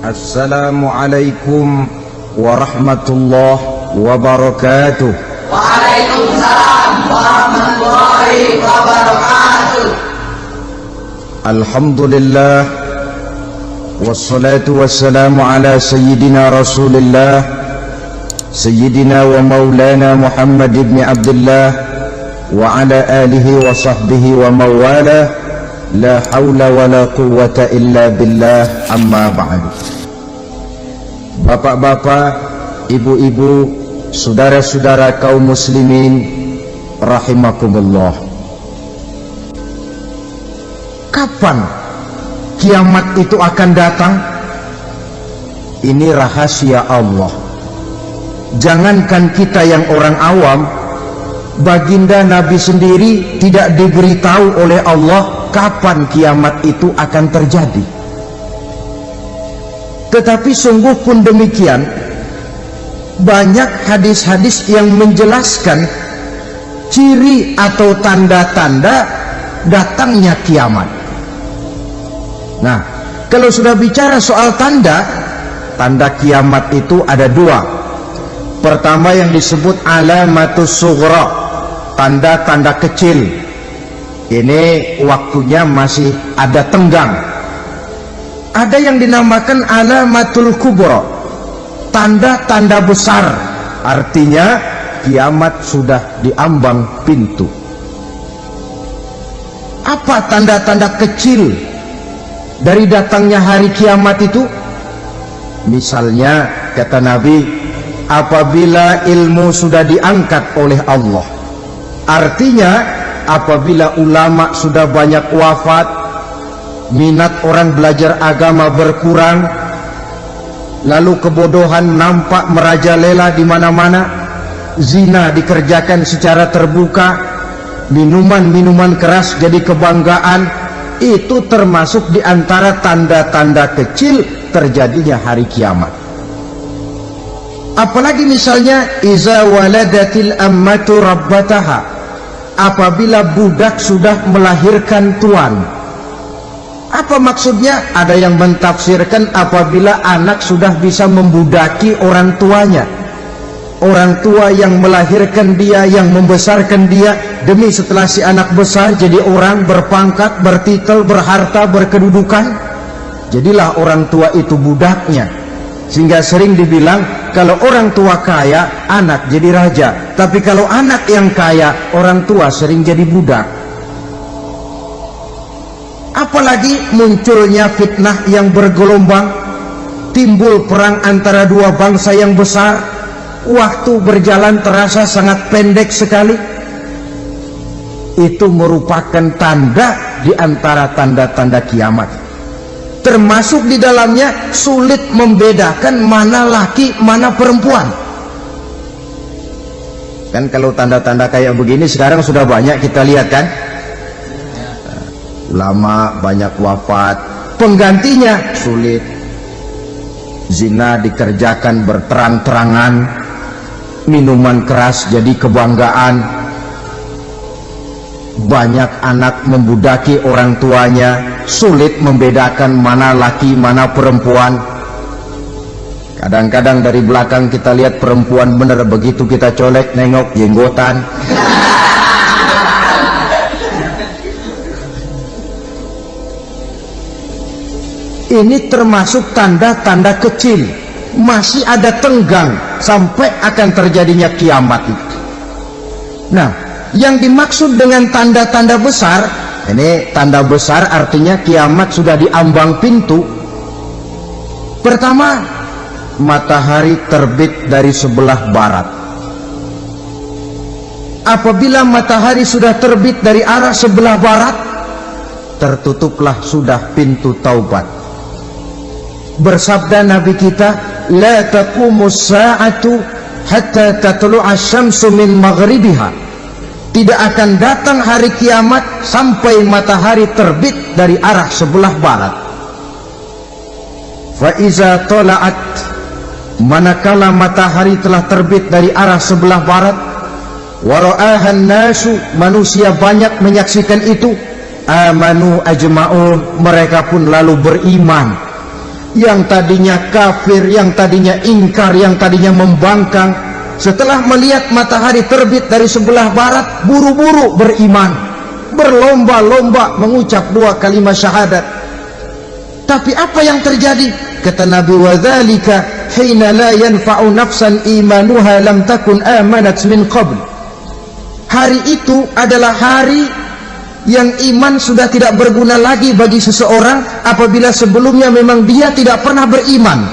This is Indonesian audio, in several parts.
Assalamualaikum warahmatullahi wabarakatuh. Waalaikumsalam warahmatullahi wabarakatuh. Alhamdulillah wassalatu wassalamu ala sayyidina Rasulillah sayyidina wa maulana Muhammad ibn Abdullah wa ala alihi wa sahbihi wa mawala. La hawla wa la quwwata illa billah, amma ba'du. Bapak-bapak, ibu-ibu, saudara-saudara kaum muslimin rahimakumullah. Kapan kiamat itu akan datang? Ini rahasia Allah. Jangankan kita yang orang awam, baginda Nabi sendiri tidak diberitahu oleh Allah kapan kiamat itu akan terjadi. Tetapi sungguh pun demikian, banyak hadis-hadis yang menjelaskan ciri atau tanda-tanda datangnya kiamat. Nah, kalau sudah bicara soal tanda kiamat itu ada dua. Pertama yang disebut alamatus sughra, tanda-tanda kecil. Ini waktunya masih ada tenggang. Ada yang dinamakan alamatul kubra, tanda-tanda besar, artinya kiamat sudah diambang pintu. Apa tanda-tanda kecil dari datangnya hari kiamat itu? Misalnya kata Nabi, apabila ilmu sudah diangkat oleh Allah, artinya apabila ulama sudah banyak wafat, minat orang belajar agama berkurang, lalu kebodohan nampak merajalela di mana-mana, zina dikerjakan secara terbuka, minuman-minuman keras jadi kebanggaan, itu termasuk di antara tanda-tanda kecil terjadinya hari kiamat. Apalagi misalnya iza waladatil ammatu rabbataha, apabila budak sudah melahirkan tuan. Apa maksudnya? Ada yang mentafsirkan apabila anak sudah bisa membudaki orang tuanya. Orang tua yang melahirkan dia, yang membesarkan dia, demi setelah si anak besar jadi orang berpangkat, bertitel, berharta, berkedudukan, jadilah orang tua itu budaknya. Sehingga sering dibilang kalau orang tua kaya, anak jadi raja. Tapi kalau anak yang kaya, orang tua sering jadi budak. Apalagi munculnya fitnah yang bergelombang, timbul perang antara dua bangsa yang besar, waktu berjalan terasa sangat pendek sekali. Itu merupakan tanda di antara tanda-tanda kiamat. Termasuk di dalamnya sulit membedakan mana laki, mana perempuan. Kan kalau tanda-tanda kayak begini sekarang sudah banyak kita lihat kan. Lama banyak wafat, penggantinya sulit. Zina dikerjakan berterang-terangan, minuman keras jadi kebanggaan, banyak anak membudaki orang tuanya, sulit membedakan mana laki mana perempuan. Kadang-kadang dari belakang kita lihat perempuan bener, begitu kita colek nengok jenggotan. Ini termasuk tanda-tanda kecil, masih ada tenggang sampai akan terjadinya kiamat itu. Nah, yang dimaksud dengan tanda-tanda besar, ini tanda besar artinya kiamat sudah diambang pintu. Pertama, matahari terbit dari sebelah barat. Apabila matahari sudah terbit dari arah sebelah barat, tertutuplah sudah pintu taubat. Bersabda Nabi kita, la taqumus sa'atu hatta tatlu'a syamsu min maghribiha. Tidak akan datang hari kiamat sampai matahari terbit dari arah sebelah barat. Fa iza tala'at, manakala matahari telah terbit dari arah sebelah barat, wa ra'ahan nasu, manusia banyak menyaksikan itu, amanu ajma'un, mereka pun lalu beriman. yang tadinya kafir, yang tadinya ingkar, yang tadinya membangkang, setelah melihat matahari terbit dari sebelah barat, buru-buru beriman, berlomba-lomba mengucap 2 kalimat syahadat. Tapi apa yang terjadi? Kata Nabi, wadzalika hina la yanfa'u nafsan imanuha lam takun amanat min qabl. Hari itu adalah hari yang iman sudah tidak berguna lagi bagi seseorang apabila sebelumnya memang dia tidak pernah beriman.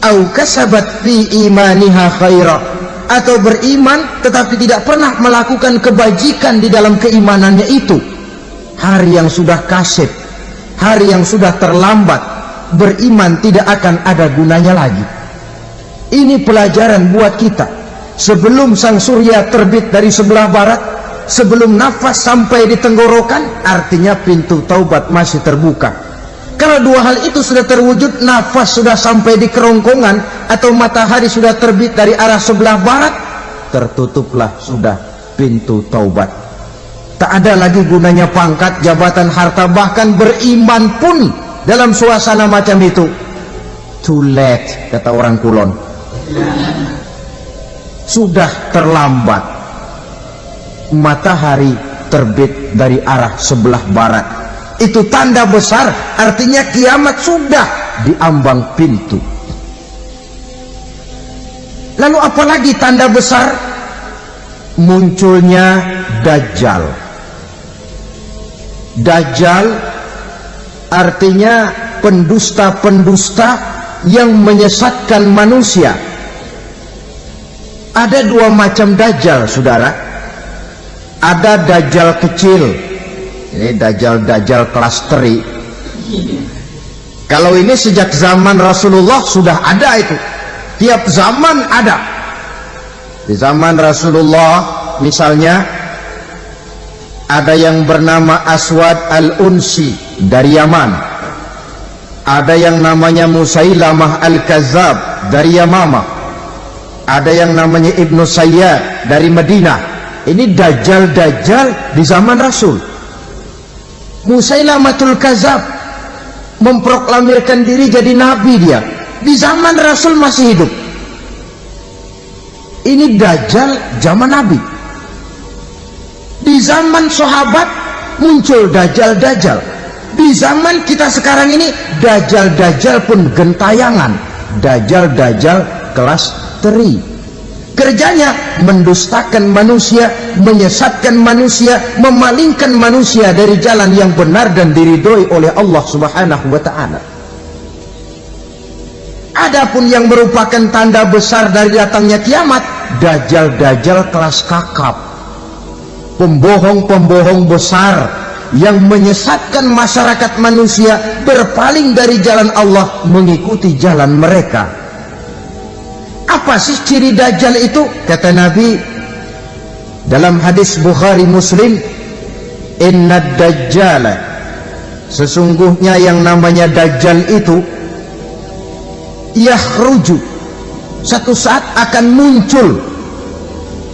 Au kasabat fi imaniha khaira, atau beriman tetapi tidak pernah melakukan kebajikan di dalam keimanannya itu. Hari yang sudah kasib, hari yang sudah terlambat, beriman tidak akan ada gunanya lagi. Ini pelajaran buat kita. Sebelum sang surya terbit dari sebelah barat, sebelum nafas sampai di tenggorokan, artinya pintu taubat masih terbuka. Kalau 2 hal itu sudah terwujud, nafas sudah sampai di kerongkongan atau matahari sudah terbit dari arah sebelah barat, tertutuplah sudah pintu taubat. Tak ada lagi gunanya pangkat, jabatan, harta, bahkan beriman pun dalam suasana macam itu too late, kata orang Kulon. Sudah terlambat. Matahari terbit dari arah sebelah barat, itu tanda besar, artinya kiamat sudah diambang pintu. Lalu apalagi tanda besar? Munculnya Dajjal. Dajjal artinya pendusta-pendusta yang menyesatkan manusia. Ada 2 macam Dajjal, saudara. Ada Dajjal kecil, ini Dajjal kelas teri. Kalau ini sejak zaman Rasulullah sudah ada itu, tiap zaman ada. Di zaman Rasulullah misalnya ada yang bernama Aswad al-Unsi dari Yaman, ada yang namanya Musailamah al-Kazzab dari Yamamah, ada yang namanya Ibnu Sayyad dari Madinah. Ini Dajjal di zaman Rasul. Musailamatul Kazzab memproklamirkan diri jadi nabi, dia di zaman Rasul masih hidup. Ini Dajjal zaman Nabi. Di zaman sahabat muncul Dajjal. Di zaman kita sekarang ini Dajjal pun gentayangan. Dajjal kelas teri. Kerjanya mendustakan manusia, menyesatkan manusia, memalingkan manusia dari jalan yang benar dan diridhoi oleh Allah Subhanahu wa ta'ala. Adapun yang merupakan tanda besar dari datangnya kiamat, Dajjal kelas kakap, pembohong besar yang menyesatkan masyarakat manusia berpaling dari jalan Allah mengikuti jalan mereka. Apa sih ciri Dajjal itu? Kata Nabi dalam hadis Bukhari Muslim, innad dajjala, sesungguhnya yang namanya Dajjal itu yakhruju, satu saat akan muncul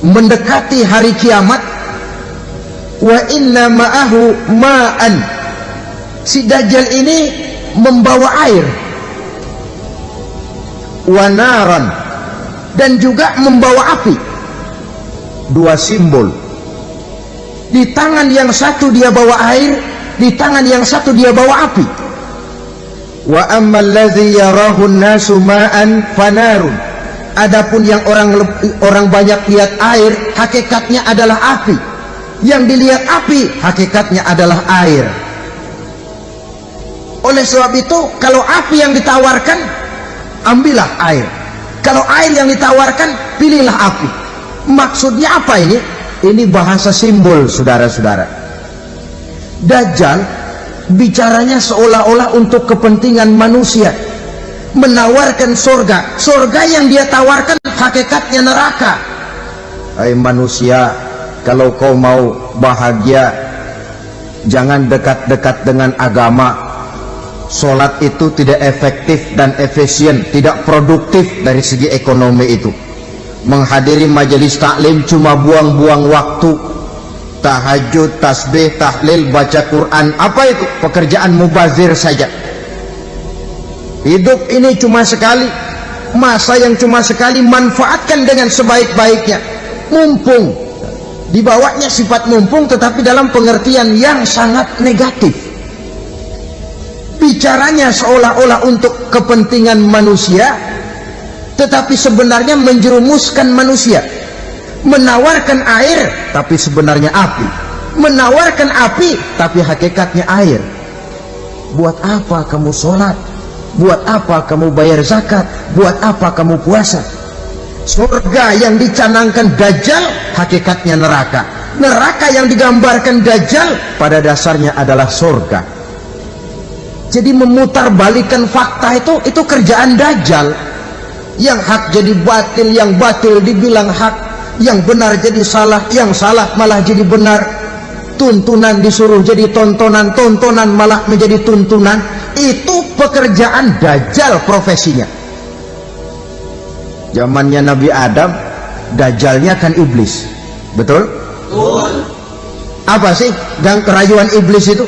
mendekati hari kiamat. Wa inna ma'ahu ma'an, si Dajjal ini membawa air, wa naran, dan juga membawa api. 2 simbol. Di tangan yang satu dia bawa air, di tangan yang satu dia bawa api. Wa ammal ladzi yarahu an-nasu ma'an fanarun, adapun yang orang banyak lihat air, hakikatnya adalah api. Yang dilihat api, hakikatnya adalah air. Oleh sebab itu, kalau api yang ditawarkan, ambillah air. Kalau air yang ditawarkan, pilihlah api. Maksudnya apa ini? Ini bahasa simbol, saudara-saudara. Dajjal bicaranya seolah-olah untuk kepentingan manusia, menawarkan surga. Surga yang dia tawarkan hakikatnya neraka. Hai manusia, kalau kau mau bahagia, jangan dekat-dekat dengan agama. Sholat itu tidak efektif dan efisien, tidak produktif dari segi ekonomi itu. Menghadiri majelis taklim cuma buang-buang waktu. Tahajud, tasbih, tahlil, baca Quran, apa itu? Pekerjaan mubazir saja. Hidup ini cuma sekali, masa yang cuma sekali, manfaatkan dengan sebaik-baiknya. Mumpung, dibawanya sifat mumpung tetapi dalam pengertian yang sangat negatif. Bicaranya seolah-olah untuk kepentingan manusia, tetapi sebenarnya menjerumuskan manusia. Menawarkan air tapi sebenarnya api, menawarkan api tapi hakikatnya air. Buat apa kamu sholat? Buat apa kamu bayar zakat? Buat apa kamu puasa? Surga yang dicanangkan Dajjal hakikatnya neraka. Neraka yang digambarkan Dajjal pada dasarnya adalah surga. Jadi memutarbalikkan fakta itu kerjaan Dajjal. Yang hak jadi batil, yang batil dibilang hak, yang benar jadi salah, yang salah malah jadi benar. Tuntunan disuruh jadi tontonan, tontonan malah menjadi tuntunan. Itu pekerjaan Dajjal profesinya. Zamannya Nabi Adam, Dajjalnya kan iblis. Betul? Betul. Apa sih dan kerayuan iblis itu?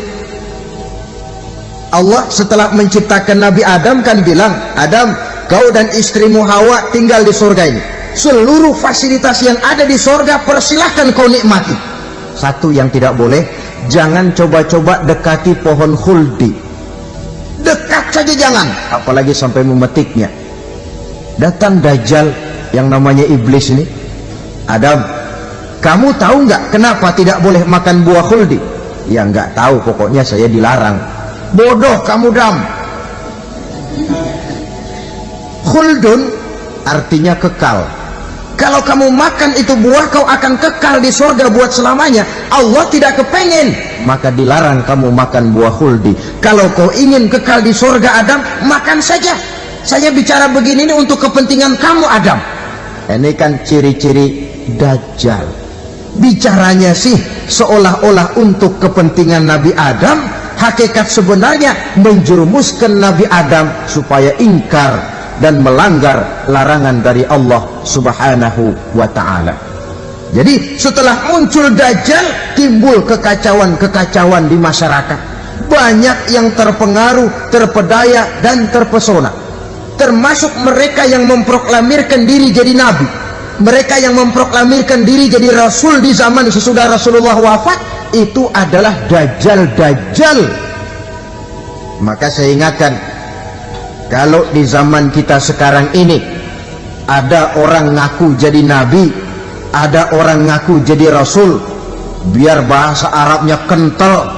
Allah setelah menciptakan Nabi Adam kan bilang, Adam, kau dan istrimu Hawa tinggal di surga ini. Seluruh fasilitas yang ada di surga persilahkan kau nikmati. Satu yang tidak boleh, jangan coba-coba dekati pohon khuldi. Dekat saja jangan, apalagi sampai memetiknya. Datang Dajjal yang namanya iblis ini. Adam, kamu tahu nggak kenapa tidak boleh makan buah khuldi? Ya nggak tahu, pokoknya saya dilarang. Bodoh kamu, Dam. Khuldun artinya kekal. Kalau kamu makan itu buah, kau akan kekal di surga buat selamanya. Allah tidak kepengen, maka dilarang kamu makan buah khuldi. Kalau kau ingin kekal di surga, Adam, makan saja. Saya bicara begini ini untuk kepentingan kamu, Adam. Ini kan ciri-ciri Dajjal. Bicaranya sih seolah-olah untuk kepentingan Nabi Adam, hakikat sebenarnya menjerumuskan Nabi Adam supaya ingkar dan melanggar larangan dari Allah Subhanahu wa ta'ala. Jadi setelah muncul Dajjal, timbul kekacauan-kekacauan di masyarakat. Banyak yang terpengaruh, terpedaya dan terpesona. Termasuk mereka yang memproklamirkan diri jadi nabi, mereka yang memproklamirkan diri jadi rasul di zaman sesudah Rasulullah wafat. Itu adalah Dajjal-Dajjal. Maka saya ingatkan, kalau di zaman kita sekarang ini ada orang ngaku jadi nabi, ada orang ngaku jadi rasul, biar bahasa Arabnya kental,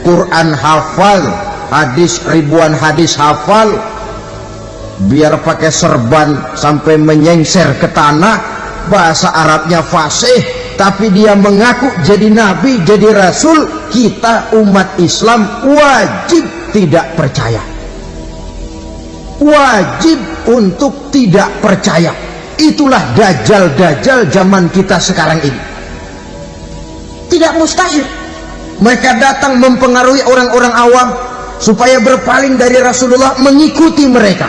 Quran hafal, hadis ribuan hadis hafal, biar pakai serban sampai menyengser ke tanah, bahasa Arabnya fasih, tapi dia mengaku jadi nabi, jadi rasul, kita umat Islam wajib tidak percaya. Wajib untuk tidak percaya. Itulah Dajjal-Dajjal zaman kita sekarang ini. Tidak mustahil mereka datang mempengaruhi orang-orang awam supaya berpaling dari Rasulullah, mengikuti mereka.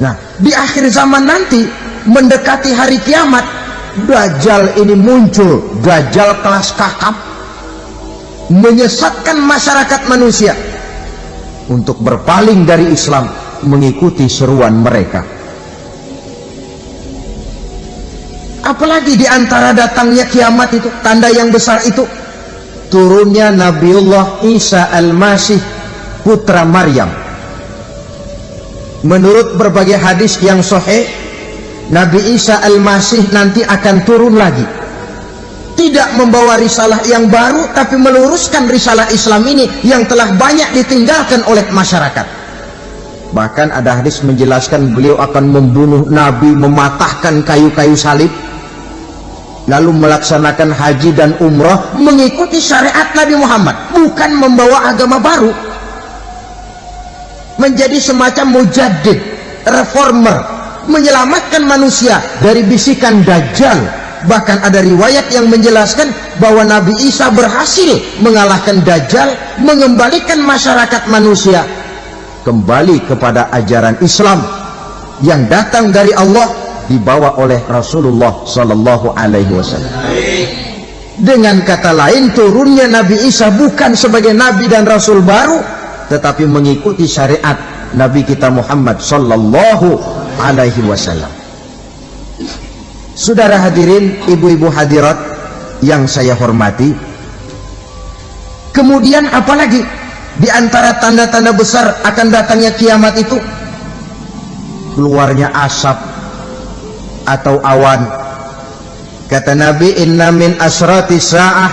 Nah, di akhir zaman nanti, mendekati hari kiamat, Dajjal ini muncul. Dajjal kelas kakap, menyesatkan masyarakat manusia untuk berpaling dari Islam, mengikuti seruan mereka. Apalagi di antara datangnya kiamat itu, tanda yang besar itu, turunnya Nabiullah Isa Al-Masih, putra Maryam. Menurut berbagai hadis yang sahih, Nabi Isa Al-Masih nanti akan turun lagi, tidak membawa risalah yang baru, tapi meluruskan risalah Islam ini yang telah banyak ditinggalkan oleh masyarakat. Bahkan ada hadis menjelaskan beliau akan membunuh Nabi, mematahkan kayu-kayu salib, lalu melaksanakan haji dan umrah mengikuti syariat Nabi Muhammad, bukan membawa agama baru. Menjadi semacam mujaddid, reformer, menyelamatkan manusia dari bisikan Dajjal. Bahkan ada riwayat yang menjelaskan bahwa Nabi Isa berhasil mengalahkan Dajjal, mengembalikan masyarakat manusia kembali kepada ajaran Islam yang datang dari Allah, dibawa oleh Rasulullah Sallallahu Alaihi Wasallam. Dengan kata lain, turunnya Nabi Isa bukan sebagai nabi dan rasul baru, tetapi mengikuti syariat Nabi kita Muhammad sallallahu alaihi wasallam. Saudara hadirin, ibu-ibu hadirat yang saya hormati, kemudian apalagi di antara tanda-tanda besar akan datangnya kiamat itu? Keluarnya asap atau awan. Kata Nabi, inna min asrati sa'ah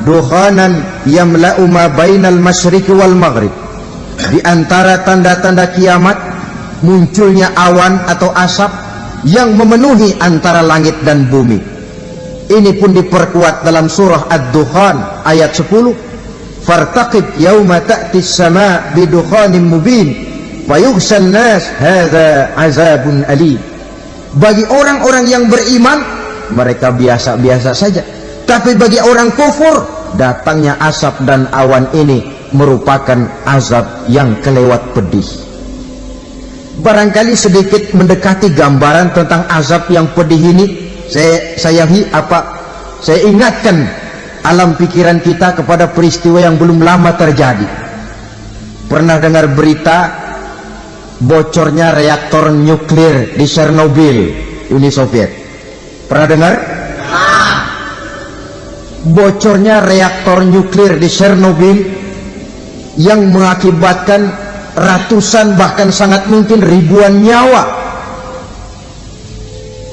dukhanan yamla'u ma bainal masyriqi wal maghrib. Di antara tanda-tanda kiamat munculnya awan atau asap yang memenuhi antara langit dan bumi. Ini pun diperkuat dalam surah Ad-Dukhan ayat 10. Fartaqib yauma ta'ti as-sama' bidukhanin mubin wa yughshan nas hadza azabun alim. Bagi orang-orang yang beriman, mereka biasa-biasa saja, tapi bagi orang kufur, datangnya asap dan awan ini merupakan azab yang kelewat pedih. Barangkali sedikit mendekati gambaran tentang azab yang pedih ini, saya ingatkan alam pikiran kita kepada peristiwa yang belum lama terjadi. Pernah dengar berita bocornya reaktor nuklir di Chernobyl, Uni Soviet? Pernah dengar? Bocornya reaktor nuklir di Chernobyl yang mengakibatkan ratusan bahkan sangat mungkin ribuan nyawa.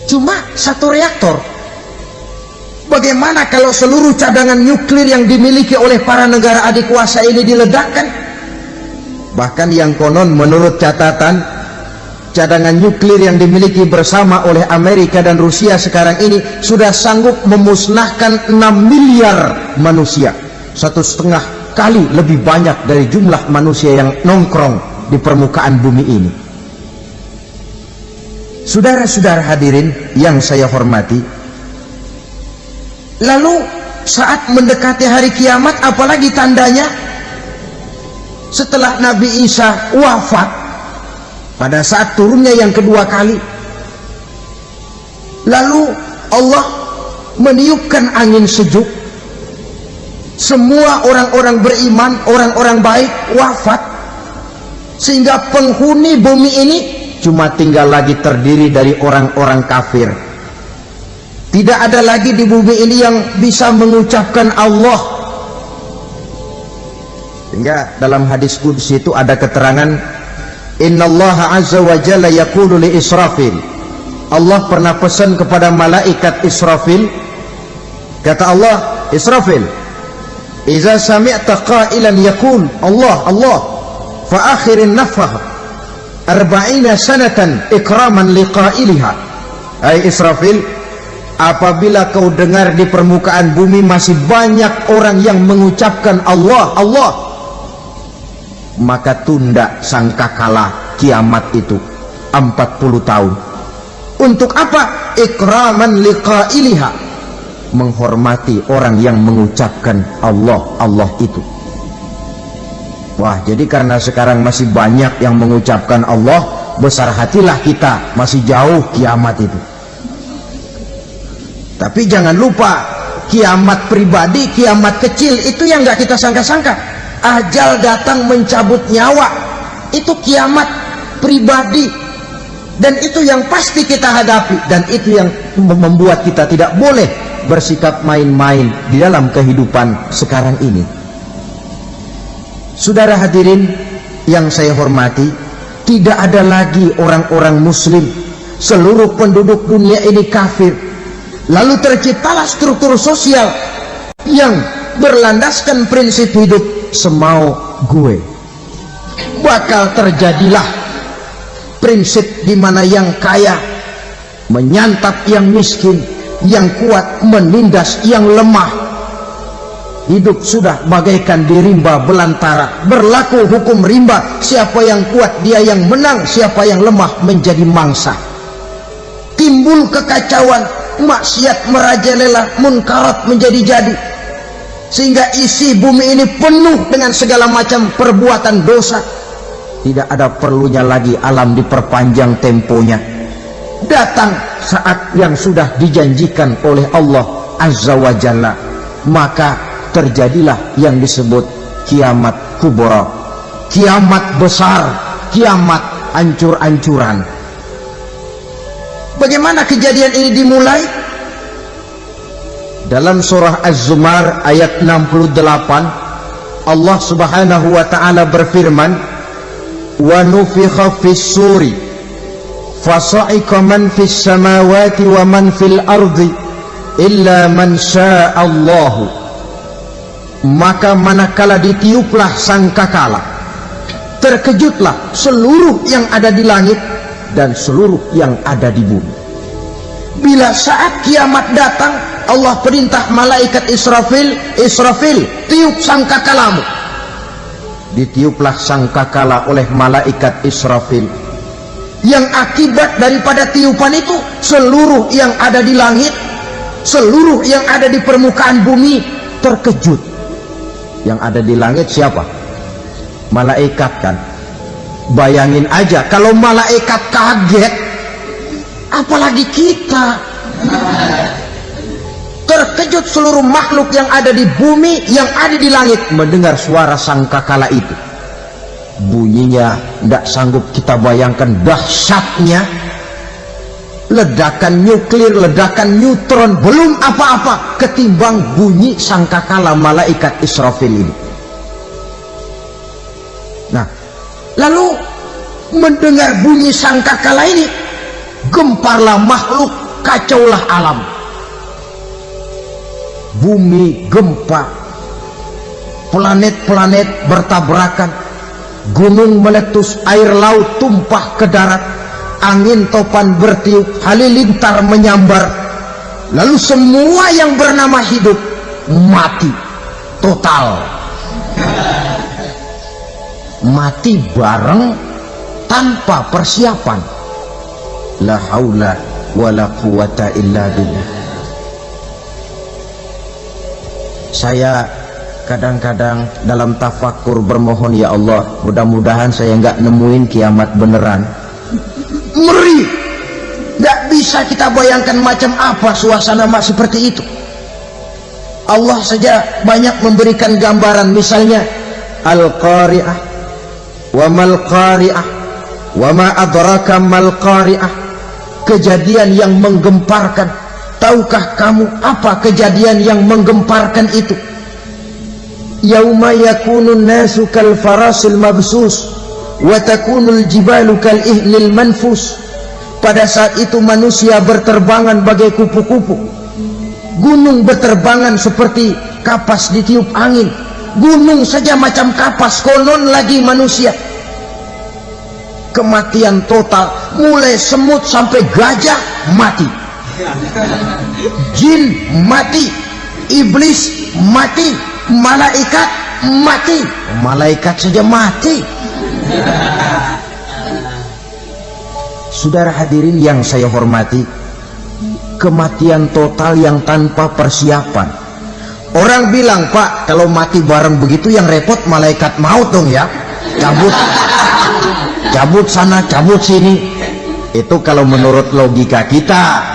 Cuma satu reaktor. Bagaimana kalau seluruh cadangan nuklir yang dimiliki oleh para negara adik kuasa ini diledakkan? Bahkan yang konon menurut catatan, cadangan nuklir yang dimiliki bersama oleh Amerika dan Rusia sekarang ini sudah sanggup memusnahkan 6 miliar manusia, 1,5 kali lebih banyak dari jumlah manusia yang nongkrong di permukaan bumi ini. Saudara-saudara hadirin yang saya hormati, lalu saat mendekati hari kiamat, apalagi tandanya? Setelah Nabi Isa wafat, pada saat turunnya yang kedua kali, lalu Allah meniupkan angin sejuk. Semua orang-orang beriman, orang-orang baik wafat, sehingga penghuni bumi ini cuma tinggal lagi terdiri dari orang-orang kafir. Tidak ada lagi di bumi ini yang bisa mengucapkan Allah. Sehingga dalam hadis qudsi itu ada keterangan, innallaha azza wa jalla yaqulu li Israfil. Allah pernah pesan kepada malaikat Israfil, kata Allah, Israfil, iza sami'ta qailan yaqul Allah Allah fa akhirin nafah 40 sanatan ikraman liqailiha. Hai Israfil, apabila kau dengar di permukaan bumi masih banyak orang yang mengucapkan Allah Allah, maka tunda sangkakala kiamat itu 40 tahun. Untuk apa? Ikraman liqailiha, menghormati orang yang mengucapkan Allah Allah itu. Wah, jadi karena sekarang masih banyak yang mengucapkan Allah, besar hatilah kita, masih jauh kiamat itu. Tapi jangan lupa, kiamat pribadi, kiamat kecil itu yang nggak kita sangka-sangka. Ajal datang mencabut nyawa, itu kiamat pribadi, dan itu yang pasti kita hadapi, dan itu yang membuat kita tidak boleh bersikap main-main di dalam kehidupan sekarang ini. Saudara hadirin yang saya hormati, tidak ada lagi orang-orang muslim, seluruh penduduk dunia ini kafir. Lalu terciptalah struktur sosial yang berlandaskan prinsip hidup semau gue. Bakal terjadilah prinsip di mana yang kaya menyantap yang miskin, yang kuat menindas yang lemah. Hidup sudah bagaikan di rimba belantara, berlaku hukum rimba, siapa yang kuat dia yang menang, siapa yang lemah menjadi mangsa. Timbul kekacauan, maksiat merajalela, munkarat menjadi-jadi, sehingga isi bumi ini penuh dengan segala macam perbuatan dosa. Tidak ada perlunya lagi alam diperpanjang temponya. Datang saat yang sudah dijanjikan oleh Allah Azza wa Jalla, maka terjadilah yang disebut kiamat kubra, kiamat besar, kiamat ancur-ancuran. Bagaimana kejadian ini dimulai? Dalam surah Az-Zumar ayat 68, Allah Subhanahu wa taala berfirman, "Wa nufikha fis-suri fasa'iqa man fis samawati wa man fil ardi illa man syaa Allah." Maka manakala ditiuplah sangkakala, terkejutlah seluruh yang ada di langit dan seluruh yang ada di bumi. Bila saat kiamat datang, Allah perintah malaikat Israfil, "Israfil, tiup sangkakalamu." Ditiuplah sangkakala oleh malaikat Israfil. Yang akibat daripada tiupan itu, seluruh yang ada di langit, seluruh yang ada di permukaan bumi terkejut. Yang ada di langit siapa? Malaikat kan. Bayangin aja kalau malaikat kaget, apalagi kita. Terkejut seluruh makhluk yang ada di bumi, yang ada di langit mendengar suara sangkakala itu. Bunyinya tidak sanggup kita bayangkan dahsyatnya. Ledakan nuklir, ledakan neutron, belum apa-apa ketimbang bunyi sangkakala malaikat Israfil ini. Nah, lalu mendengar bunyi sangkakala ini, gemparlah makhluk, kacaulah alam. Bumi gempa, planet-planet bertabrakan, gunung meletus, air laut tumpah ke darat, angin topan bertiup, halilintar menyambar. Lalu semua yang bernama hidup mati total. Mati bareng tanpa persiapan. La haula wala quwata illa billah. Saya kadang-kadang dalam tafakur bermohon, ya Allah, mudah-mudahan saya nggak nemuin kiamat beneran. Ngeri, nggak bisa kita bayangkan macam apa suasana seperti itu. Allah saja banyak memberikan gambaran, misalnya Al-Qari'ah, wa mal qari'ah, wa ma adraka mal qari'ah. Kejadian yang menggemparkan. Tahukah kamu apa kejadian yang menggemparkan itu? Yauma yakunun nasu kal farasil mabsus wa takunul jibalu kal ihnil manfus. Pada saat itu manusia berterbangan bagai kupu-kupu, gunung berterbangan seperti kapas ditiup angin. Gunung saja macam kapas, konon lagi manusia. Kematian total, mulai semut sampai gajah mati, jin mati, iblis mati, malaikat mati. Malaikat saja mati. Saudara hadirin yang saya hormati, kematian total yang tanpa persiapan. Orang bilang, "Pak, kalau mati bareng begitu yang repot malaikat maut dong ya, cabut sana, cabut sini." Itu kalau menurut logika kita,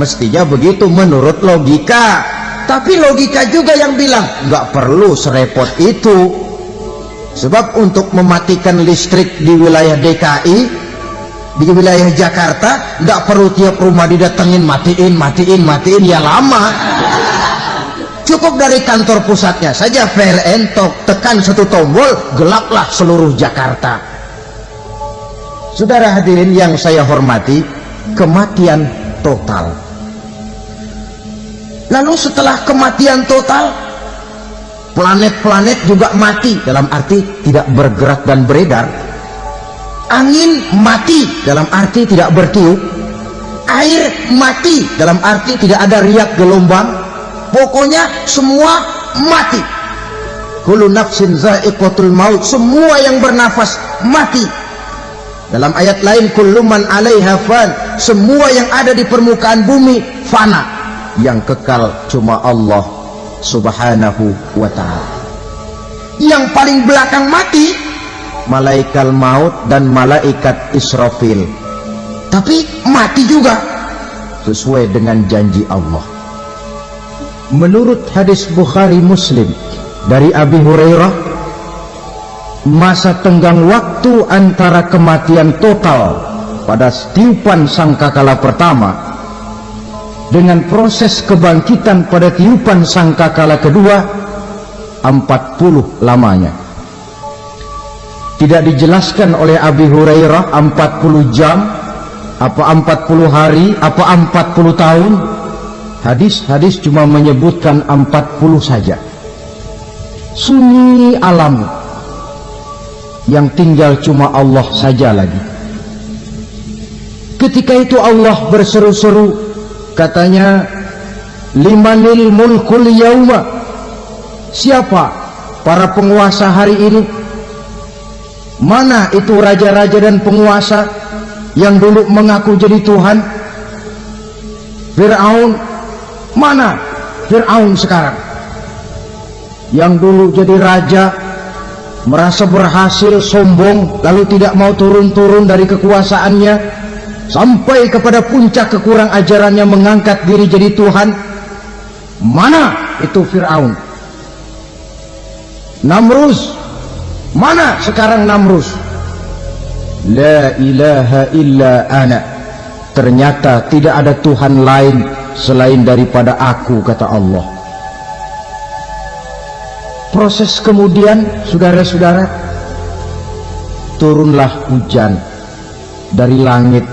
mestinya begitu menurut logika. Tapi logika juga yang bilang nggak perlu serepot itu. Sebab untuk mematikan listrik di wilayah DKI, di wilayah Jakarta, nggak perlu tiap rumah didatengin matiin, ya lama. Cukup dari kantor pusatnya saja PLN, tekan satu tombol, gelaplah seluruh Jakarta. Saudara hadirin yang saya hormati, kematian total. Lalu setelah kematian total, planet-planet juga mati, dalam arti tidak bergerak dan beredar. Angin mati, dalam arti tidak bertiup. Air mati, dalam arti tidak ada riak gelombang. Pokoknya semua mati. Kullu nafsin za'iqatul maut, semua yang bernafas mati. Dalam ayat lain, kullu man 'alaiha fan, semua yang ada di permukaan bumi fana. Yang kekal cuma Allah Subhanahu wa ta'ala. Yang paling belakang mati malaikat maut dan malaikat Israfil. Tapi mati juga sesuai dengan janji Allah. Menurut hadis Bukhari Muslim dari Abi Hurairah, masa tenggang waktu antara kematian total pada tiupan sangkakala pertama dengan proses kebangkitan pada tiupan sangkakala kedua 40 lamanya. Tidak dijelaskan oleh Abi Hurairah 40 jam, apa 40 hari, apa 40 tahun. Hadis-hadis cuma menyebutkan 40 saja. Sunyi alam yang tinggal cuma Allah saja lagi. Ketika itu Allah berseru-seru, katanya, limanil mulkul yauma, siapa para penguasa hari ini? Mana itu raja-raja dan penguasa yang dulu mengaku jadi Tuhan? Fir'aun, mana Fir'aun sekarang? Yang dulu jadi raja, merasa berhasil, sombong, lalu tidak mau turun-turun dari kekuasaannya, sampai kepada puncak kekurang ajarannya mengangkat diri jadi Tuhan. Mana itu Fir'aun? Namrus, mana sekarang Namrus? La ilaha illa ana, ternyata tidak ada Tuhan lain selain daripada aku, kata Allah. Proses kemudian, saudara-saudara, turunlah hujan dari langit.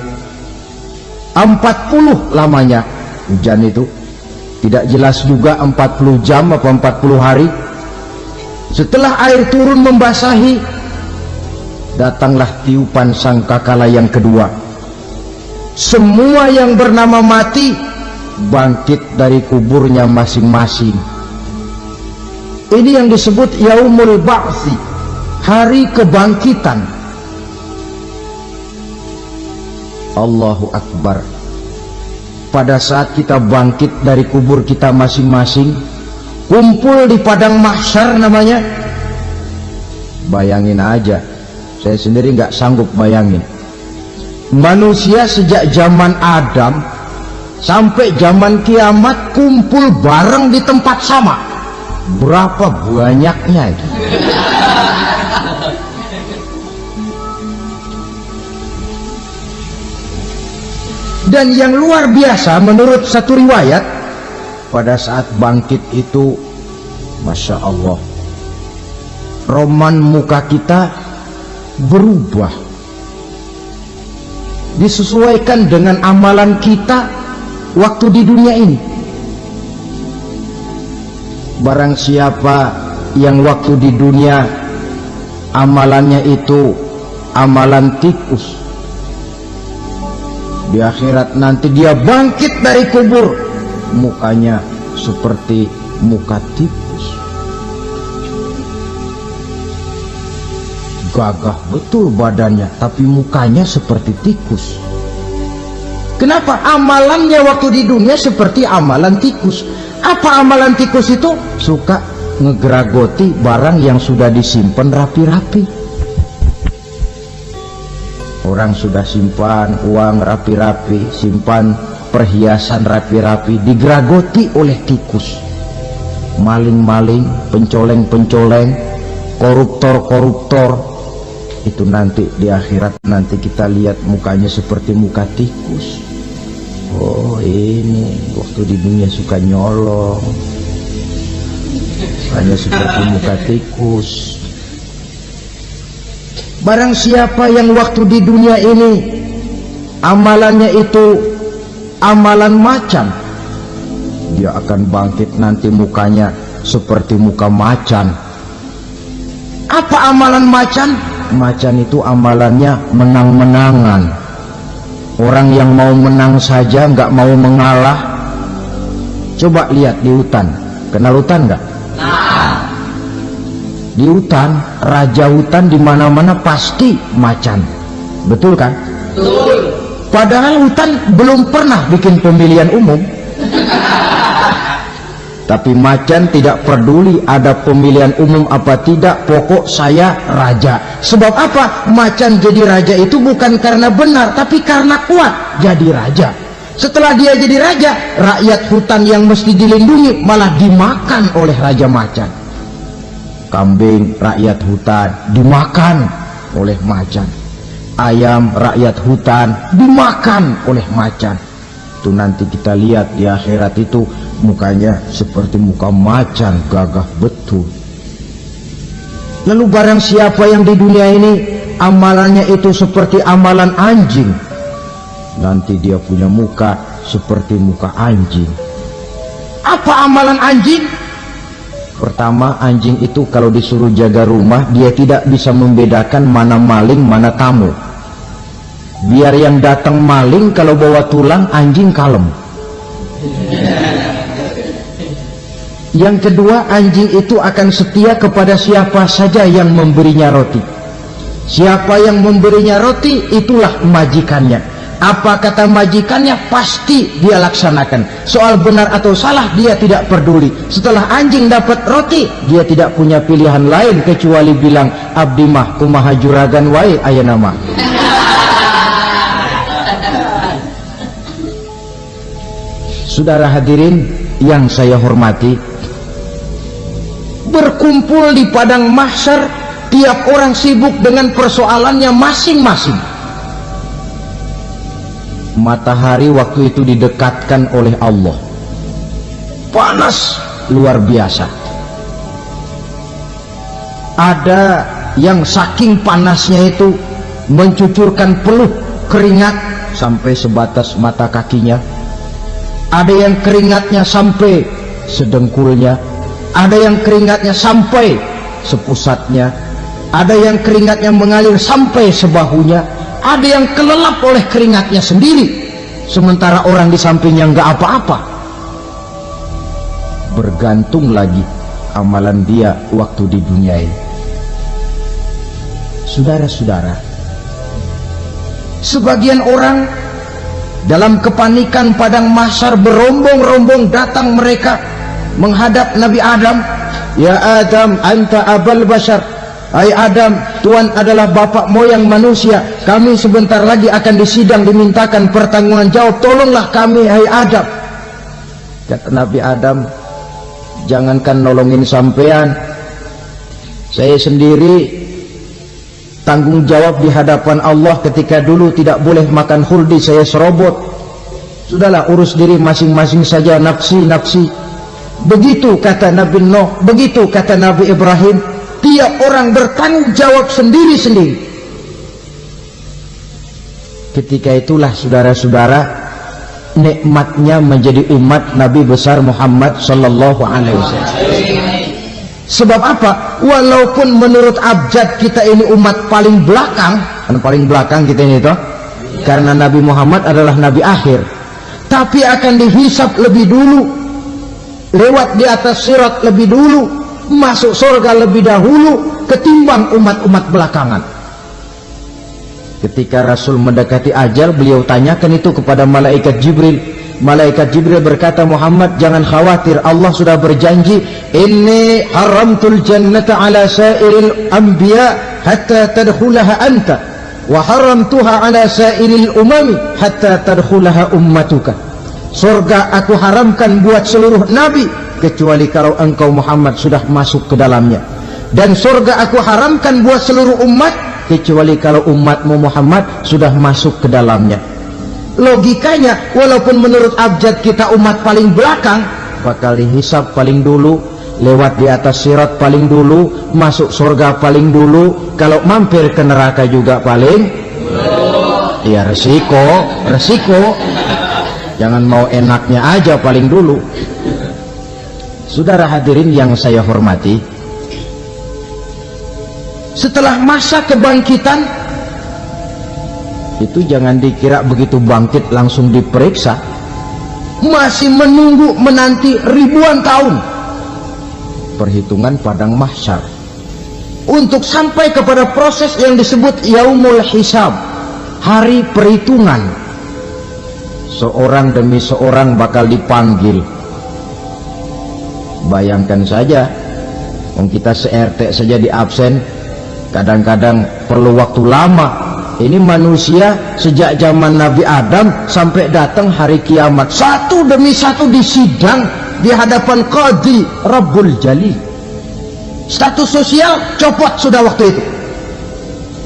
40 lamanya hujan itu, tidak jelas juga 40 jam apa 40 hari. Setelah air turun membasahi, datanglah tiupan sangkakala yang kedua. Semua yang bernama mati bangkit dari kuburnya masing-masing. Ini yang disebut Yaumul Ba'thi, hari kebangkitan. Allahu Akbar. Pada saat kita bangkit dari kubur kita masing-masing, kumpul di padang mahsyar namanya. Bayangin aja, saya sendiri nggak sanggup bayangin. Manusia sejak zaman Adam sampai zaman kiamat kumpul bareng di tempat sama. Berapa banyaknya itu? Dan yang luar biasa menurut satu riwayat, pada saat bangkit itu, Masya Allah, roman muka kita berubah, disesuaikan dengan amalan kita waktu di dunia ini. Barang siapa yang waktu di dunia amalannya itu amalan tikus, di akhirat nanti dia bangkit dari kubur, mukanya seperti muka tikus. Gagah betul badannya, tapi mukanya seperti tikus. Kenapa? Amalannya waktu di dunia seperti amalan tikus. Apa amalan tikus itu? Suka ngegeragoti barang yang sudah disimpan rapi-rapi. Orang sudah simpan uang rapi-rapi, simpan perhiasan rapi-rapi, digeragoti oleh tikus. Maling-maling, pencoleng-pencoleng, koruptor-koruptor, itu nanti di akhirat nanti kita lihat mukanya seperti muka tikus. Oh, ini waktu di dunia suka nyolong, hanya seperti muka tikus. Barang siapa yang waktu di dunia ini amalannya itu amalan macan, dia akan bangkit nanti mukanya seperti muka macan. Apa amalan macan? Macan itu amalannya menang-menangan. Orang yang mau menang saja nggak mau mengalah. Coba lihat di hutan, kenal hutan nggak? Nah. Di hutan, raja hutan di mana-mana pasti macan, betul kan? Betul. Padahal hutan belum pernah bikin pemilihan umum. Tapi macan tidak peduli ada pemilihan umum apa tidak, pokok saya raja. Sebab apa? Macan jadi raja itu bukan karena benar, tapi karena kuat jadi raja. Setelah dia jadi raja, rakyat hutan yang mesti dilindungi malah dimakan oleh raja macan. Kambing rakyat hutan dimakan oleh macan, ayam rakyat hutan dimakan oleh macan. Itu nanti kita lihat di akhirat itu mukanya seperti muka macan, gagah betul. Lalu barang siapa yang di dunia ini amalannya itu seperti amalan anjing, nanti dia punya muka seperti muka anjing. Apa amalan anjing? Pertama, anjing itu kalau disuruh jaga rumah, dia tidak bisa membedakan mana maling mana tamu. Biar yang datang maling, kalau bawa tulang, anjing kalem. Yang kedua, anjing itu akan setia kepada siapa saja yang memberinya roti. Siapa yang memberinya roti, itulah majikannya. Apa kata majikannya, pasti dia laksanakan. Soal benar atau salah, dia tidak peduli. Setelah anjing dapat roti, dia tidak punya pilihan lain kecuali bilang, abdi mah kumaha juragan wae ayeuna mah. Saudara hadirin yang saya hormati, berkumpul di padang mahsyar, tiap orang sibuk dengan persoalannya masing-masing. Matahari waktu itu didekatkan oleh Allah, panas luar biasa. Ada yang saking panasnya itu mencucurkan peluh keringat sampai sebatas mata kakinya. Ada yang keringatnya sampai sedengkulnya, ada yang keringatnya sampai sepusatnya, ada yang keringatnya mengalir sampai sebahunya, ada yang kelelap oleh keringatnya sendiri, sementara orang di sampingnya nggak apa-apa. Bergantung lagi amalan dia waktu di dunia ini. Saudara-saudara, sebagian orang dalam kepanikan padang mahsyar berombong-rombong datang mereka menghadap Nabi Adam. Ya Adam, anta abal bashar. Hai Adam, Tuhan adalah bapak moyang manusia. Kami sebentar lagi akan disidang, dimintakan pertanggungan jawab. Tolonglah kami, hai Adam. Kata Nabi Adam, jangankan nolongin sampean, saya sendiri tanggung jawab di hadapan Allah. Ketika dulu tidak boleh makan khuldi, saya serobot. Sudahlah, urus diri masing-masing saja, nafsi-nafsi. Begitu kata Nabi Nuh, begitu kata Nabi Ibrahim. Tiap orang bertanggung jawab sendiri-sendiri. Ketika itulah saudara-saudara, nikmatnya menjadi umat Nabi besar Muhammad sallallahu alaihi wasallam. Sebab apa? Walaupun menurut abjad kita ini umat paling belakang, kan paling belakang kita ini toh, karena Nabi Muhammad adalah Nabi akhir, tapi akan dihisap lebih dulu, lewat di atas sirat lebih dulu, masuk surga lebih dahulu ketimbang umat-umat belakangan. Ketika Rasul mendekati ajal, beliau tanyakan itu kepada malaikat Jibril. Malaikat Jibril berkata, Muhammad jangan khawatir, Allah sudah berjanji, inni haramtul jannata ala sairil anbiya hatta tadkhulaha anta wa haramtuha ala sairil umami hatta tadkhulaha ummatuka. Surga aku haramkan buat seluruh nabi kecuali kalau engkau Muhammad sudah masuk ke dalamnya, dan surga aku haramkan buat seluruh umat kecuali kalau umatmu Muhammad sudah masuk ke dalamnya. Logikanya, walaupun menurut abjad kita umat paling belakang, bakal dihisap paling dulu, lewat di atas sirat paling dulu, masuk surga paling dulu, kalau mampir ke neraka juga paling ya resiko. Jangan mau enaknya aja paling dulu. Saudara hadirin yang saya hormati, setelah masa kebangkitan itu jangan dikira begitu bangkit langsung diperiksa, masih menunggu menanti ribuan tahun perhitungan padang mahsyar untuk sampai kepada proses yang disebut yaumul hisab, hari perhitungan. Seorang demi seorang bakal dipanggil. Bayangkan saja, kita se-RT saja di absen, kadang-kadang perlu waktu lama. Ini manusia sejak zaman Nabi Adam sampai datang hari kiamat, satu demi satu disidang di hadapan Qadhi Rabbul Jalil. Status sosial copot sudah waktu itu.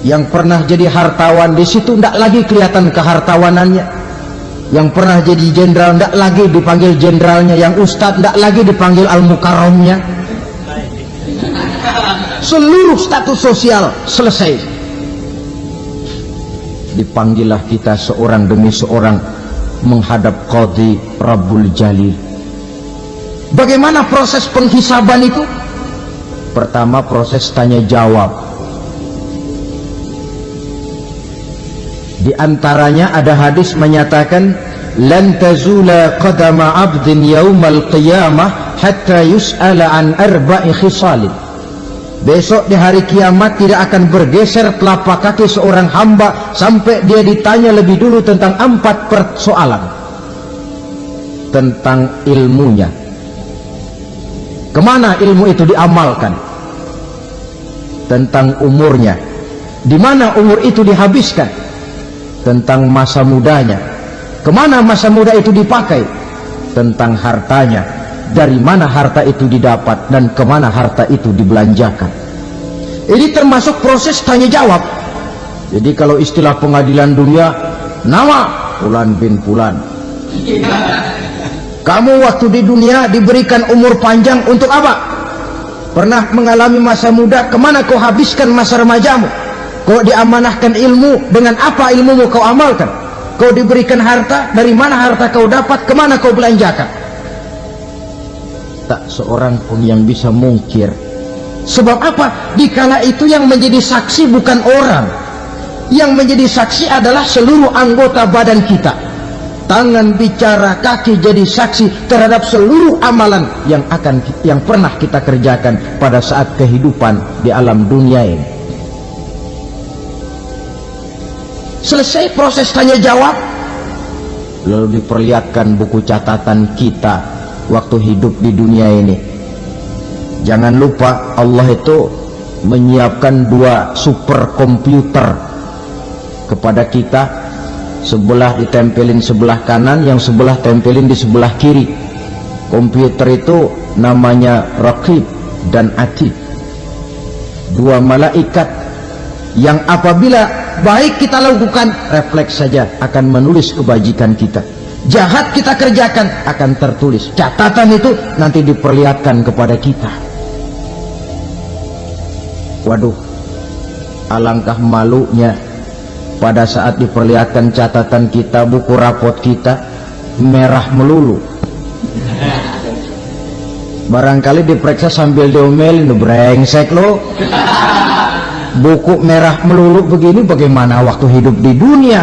Yang pernah jadi hartawan di situ tidak lagi kelihatan kehartawanannya. Yang pernah jadi jenderal tidak lagi dipanggil jenderalnya. Yang ustadz tidak lagi dipanggil al-mukarramnya. Seluruh status sosial selesai. Dipanggillah kita seorang demi seorang menghadap Qadhi Rabbul Jalil. Bagaimana proses penghisaban itu? Pertama, proses tanya jawab. Di antaranya ada hadis menyatakan lan tazula qadama 'abdin yaumal qiyamah hatta yus'ala an arba'i khisalin. Besok di hari kiamat tidak akan bergeser telapak kaki seorang hamba sampai dia ditanya lebih dulu tentang 4 persoalan. Tentang ilmunya. Kemana ilmu itu diamalkan? Tentang umurnya. Di mana umur itu dihabiskan? Tentang masa mudanya. Kemana masa muda itu dipakai? Tentang hartanya. Dari mana harta itu didapat dan kemana harta itu dibelanjakan. Ini termasuk proses tanya jawab. Jadi kalau istilah pengadilan dunia, nama Fulan bin Fulan. Kamu waktu di dunia diberikan umur panjang untuk apa? Pernah mengalami masa muda, kemana kau habiskan masa remajamu? Kau diamanahkan ilmu, dengan apa ilmumu kau amalkan? Kau diberikan harta, dari mana harta kau dapat, kemana kau belanjakan? Tak seorang pun yang bisa mungkir. Sebab apa? Dikala itu yang menjadi saksi bukan orang. Yang menjadi saksi adalah seluruh anggota badan kita. Tangan bicara, kaki jadi saksi terhadap seluruh amalan yang pernah kita kerjakan pada saat kehidupan di alam dunia ini. Selesai proses tanya jawab, lalu diperlihatkan buku catatan kita waktu hidup di dunia ini. Jangan lupa Allah itu menyiapkan 2 superkomputer kepada kita. Sebelah ditempelin sebelah kanan, yang sebelah tempelin di sebelah kiri. Komputer itu namanya Raqib dan Atid. 2 malaikat yang apabila baik kita lakukan, refleks saja akan menulis kebajikan kita. Jahat kita kerjakan, akan tertulis. Catatan itu nanti diperlihatkan kepada kita. Waduh, alangkah malunya pada saat diperlihatkan catatan kita, buku rapot kita merah melulu. Barangkali diperiksa sambil diomelin, brengsek lo. Buku merah melulu begini, bagaimana waktu hidup di dunia?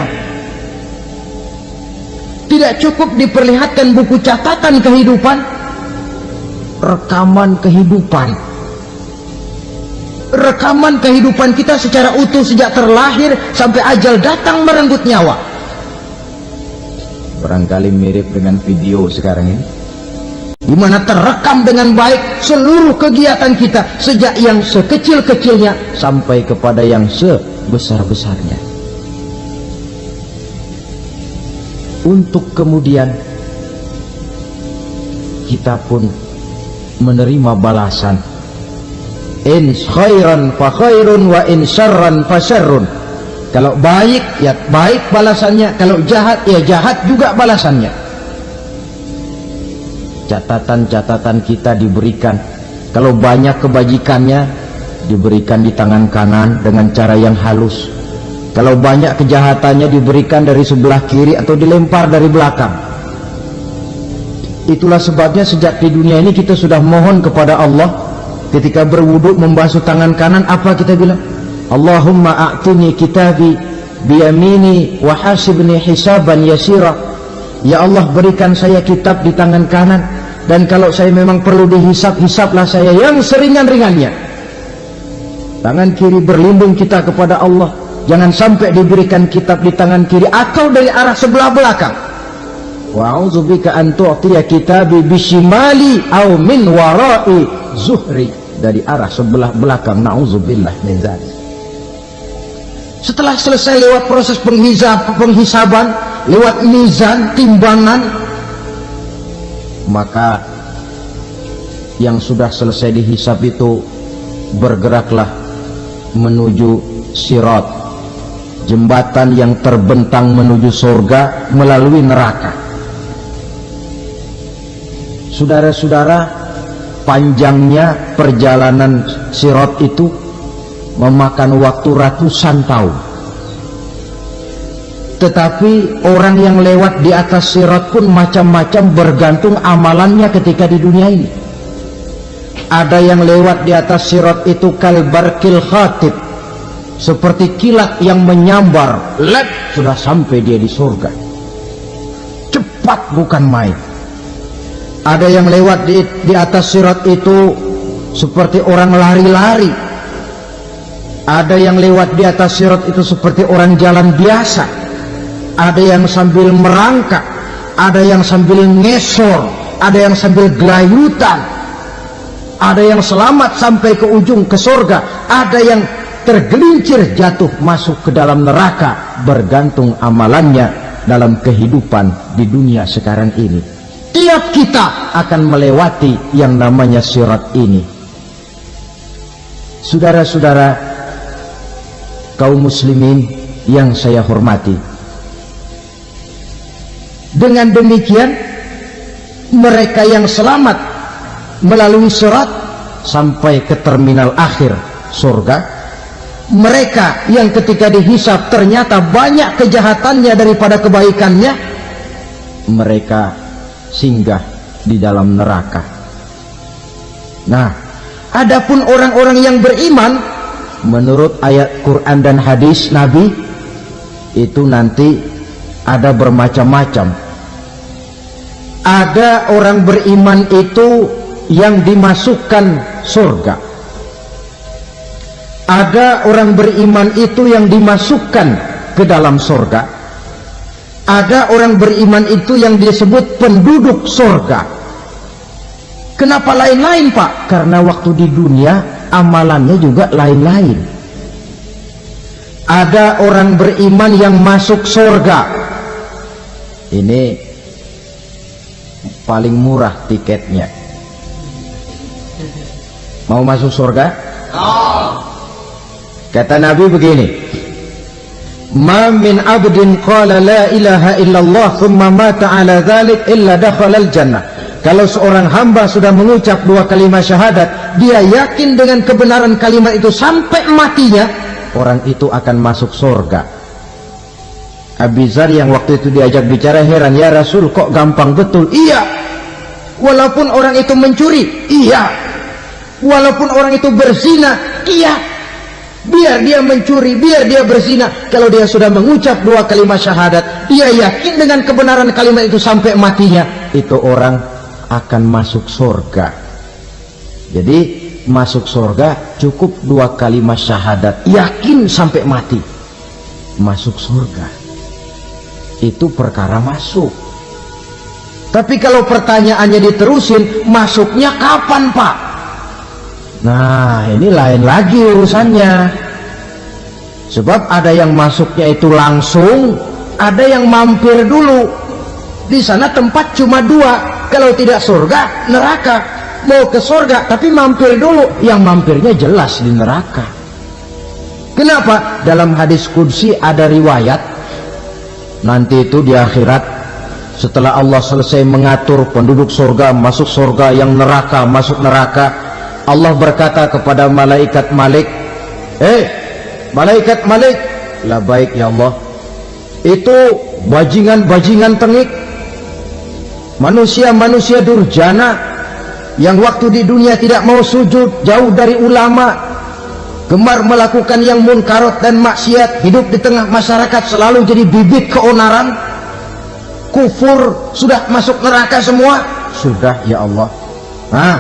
Tidak cukup diperlihatkan buku catatan kehidupan, rekaman kehidupan. Rekaman kehidupan kita secara utuh sejak terlahir sampai ajal datang merenggut nyawa. Barangkali mirip dengan video sekarang ini, di mana terekam dengan baik seluruh kegiatan kita sejak yang sekecil-kecilnya sampai kepada yang sebesar-besarnya. Untuk kemudian kita pun menerima balasan. In khairan fa khairun wa in syarran fa syarrun. Kalau baik ya baik balasannya, kalau jahat ya jahat juga balasannya. Catatan-catatan kita diberikan. Kalau banyak kebajikannya diberikan di tangan kanan dengan cara yang halus. Kalau banyak kejahatannya diberikan dari sebelah kiri atau dilempar dari belakang. Itulah sebabnya sejak di dunia ini kita sudah mohon kepada Allah. Ketika berwudu membasuh tangan kanan, apa kita bilang? Allahumma a'tini kitabi biyamini wa hasibni hisaban yasira. Ya Allah, berikan saya kitab di tangan kanan, dan kalau saya memang perlu dihisap, hisaplah saya yang seringan-ringannya. Tangan kiri berlindung kita kepada Allah. Jangan sampai diberikan kitab di tangan kiri atau dari arah sebelah belakang. Wa'udzubika an tu'tiya kitabi bishimali aw min wara'i zuhri. Dari arah sebelah belakang. Na'udzubillah min dzalik. Setelah selesai lewat proses penghisaban, lewat mizan, timbangan, maka yang sudah selesai dihisab itu bergeraklah menuju Sirat, jembatan yang terbentang menuju surga melalui neraka. Saudara-saudara, panjangnya perjalanan Sirat itu memakan waktu ratusan tahun. Tetapi orang yang lewat di atas Sirat pun macam-macam, bergantung amalannya ketika di dunia ini. Ada yang lewat di atas Sirat itu kalbarkil khatib, seperti kilat yang menyambar, lep, sudah sampai dia di surga. Cepat bukan main. Ada yang lewat di atas Sirat itu seperti orang lari-lari. Ada yang lewat di atas Sirat itu seperti orang jalan biasa. Ada yang sambil merangkak, ada yang sambil ngesor, ada yang sambil gelayutan, ada yang selamat sampai ke ujung ke surga, ada yang tergelincir jatuh masuk ke dalam neraka, bergantung amalannya dalam kehidupan di dunia sekarang ini. Tiap kita akan melewati yang namanya Sirat ini. Saudara-saudara kaum muslimin yang saya hormati, dengan demikian mereka yang selamat melalui Sirat sampai ke terminal akhir surga, mereka yang ketika dihisab ternyata banyak kejahatannya daripada kebaikannya, mereka singgah di dalam neraka. Nah, adapun orang-orang yang beriman menurut ayat Quran dan hadis Nabi itu nanti ada bermacam-macam. Ada orang beriman itu yang dimasukkan surga. Ada orang beriman itu yang dimasukkan ke dalam surga. Ada orang beriman itu yang disebut penduduk surga. Kenapa lain-lain, Pak? Karena waktu di dunia amalannya juga lain-lain. Ada orang beriman yang masuk surga. Ini paling murah tiketnya. Mau masuk surga? Kata Nabi begini, ma min abdin qala la ilaha illallah thumma mata ala dhalik illa dakhala al-jannah. Kalau seorang hamba sudah mengucap dua kalimat syahadat, dia yakin dengan kebenaran kalimat itu sampai matinya, orang itu akan masuk surga. Abi Dzar yang waktu itu diajak bicara heran, ya Rasul kok gampang betul? Iya, walaupun orang itu mencuri, iya, walaupun orang itu berzina, iya, biar dia mencuri, biar dia berzina, kalau dia sudah mengucap dua kalimat syahadat, dia yakin dengan kebenaran kalimat itu sampai matinya, itu orang akan masuk surga. Jadi masuk surga cukup dua kalimat syahadat, yakin sampai mati, masuk surga. Itu perkara masuk. Tapi kalau pertanyaannya diterusin, masuknya kapan, Pak? Nah, ini lain lagi urusannya. Sebab ada yang masuknya itu langsung, ada yang mampir dulu. Di sana tempat cuma dua, kalau tidak surga, neraka. Mau ke surga tapi mampir dulu, yang mampirnya jelas di neraka. Kenapa? Dalam hadis qudsi ada riwayat, nanti itu di akhirat, setelah Allah selesai mengatur penduduk surga masuk surga, yang neraka masuk neraka, Allah berkata kepada malaikat Malik, malaikat Malik, la baik ya Allah, itu bajingan-bajingan tengik, manusia-manusia durjana yang waktu di dunia tidak mau sujud, jauh dari ulama, gemar melakukan yang munkarat dan maksiat, hidup di tengah masyarakat selalu jadi bibit keonaran, kufur, sudah masuk neraka semua. Sudah ya Allah. Nah,